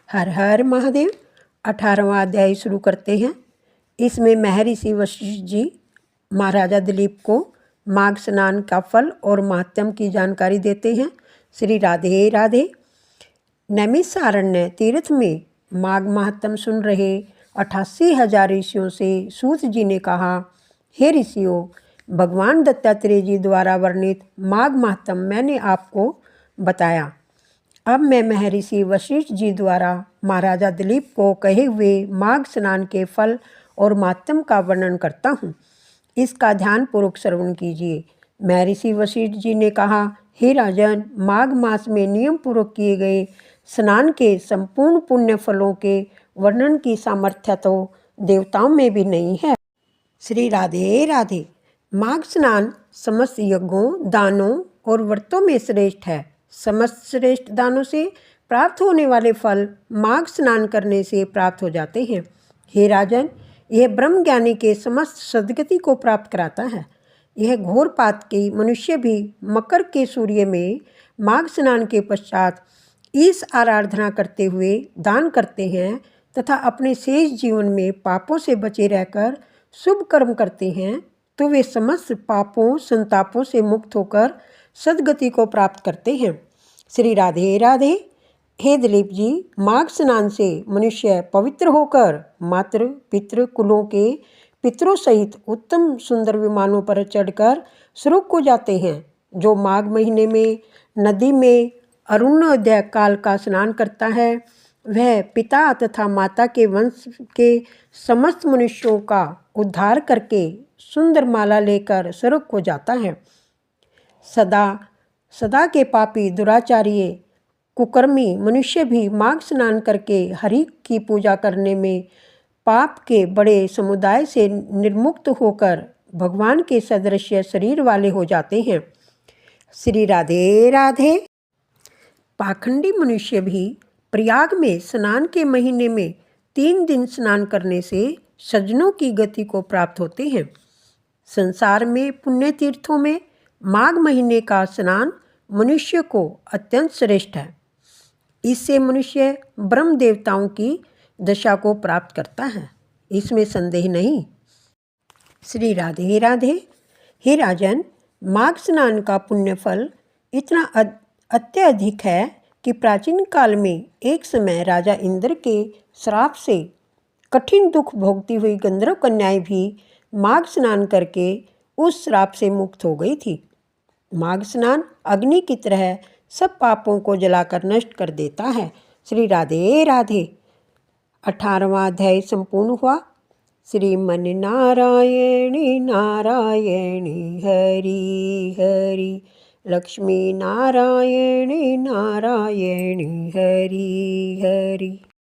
हर हर महादेव। 18वां अध्याय शुरू करते हैं। इसमें महर्षि वशिष्ठ जी महाराजा दिलीप को माघ स्नान का फल और महात्म्य की जानकारी देते हैं। श्री राधे राधे। नैमिषारण्य तीर्थ में माघ महात्म्य सुन रहे 88,000 ऋषियों से सूत जी ने कहा, हे ऋषियों, भगवान दत्तात्रेय जी द्वारा वर्णित माघ महात्म्य मैंने आपको बताया। अब मैं महर्षि वशिष्ठ जी द्वारा महाराजा दिलीप को कहे हुए माघ स्नान के फल और महात्म्य का वर्णन करता हूँ। इसका ध्यानपूर्वक श्रवण कीजिए। महर्षि वशिष्ठ जी ने कहा, हे राजन, माघ मास में नियम पूर्वक किए गए स्नान के संपूर्ण पुण्य फलों के वर्णन की सामर्थ्य तो देवताओं में भी नहीं है। श्री राधे राधे। माघ स्नान समस्त यज्ञों, दानों और व्रतों में श्रेष्ठ है। समस्त श्रेष्ठ दानों से प्राप्त होने वाले फल माघ स्नान करने से प्राप्त हो जाते हैं। हे राजन, यह ब्रह्म ज्ञानी के समस्त सद्गति को प्राप्त कराता है। यह घोर पात के मनुष्य भी मकर के सूर्य में माघ स्नान के पश्चात इस आराधना करते हुए दान करते हैं तथा अपने शेष जीवन में पापों से बचे रहकर शुभ कर्म करते हैं, तो वे समस्त पापों संतापों से मुक्त होकर सद्गति को प्राप्त करते हैं। श्री राधे राधे। हे दिलीप जी, माघ स्नान से मनुष्य पवित्र होकर मातृ पितृ कुलों के पितरों सहित उत्तम सुंदर विमानों पर चढ़कर स्वर्ग को जाते हैं। जो माघ महीने में नदी में अरुणोदय काल का स्नान करता है, वह पिता तथा माता के वंश के समस्त मनुष्यों का उद्धार करके सुंदर माला लेकर स्वर्ग को जाता है। सदा के पापी दुराचारी कुकर्मी मनुष्य भी माघ स्नान करके हरि की पूजा करने में पाप के बड़े समुदाय से निर्मुक्त होकर भगवान के सदृश शरीर वाले हो जाते हैं। श्री राधे राधे। पाखंडी मनुष्य भी प्रयाग में स्नान के महीने में 3 दिन स्नान करने से सज्जनों की गति को प्राप्त होते हैं। संसार में पुण्य तीर्थों में माघ महीने का स्नान मनुष्य को अत्यंत श्रेष्ठ है। इससे मनुष्य ब्रह्म देवताओं की दशा को प्राप्त करता है, इसमें संदेह नहीं। श्री राधे राधे। हे राजन, माघ स्नान का पुण्य फल इतना अत्यधिक है कि प्राचीन काल में एक समय राजा इंद्र के श्राप से कठिन दुख भोगती हुई गंधर्व कन्याएं भी माघ स्नान करके उस श्राप से मुक्त हो गई थी। माघ स्नान अग्नि की तरह सब पापों को जलाकर नष्ट कर देता है। श्री राधे राधे। 18वां अध्याय संपूर्ण हुआ। श्रीमन नारायणी नारायणी हरि हरि, लक्ष्मी नारायणी नारायणी हरि हरि।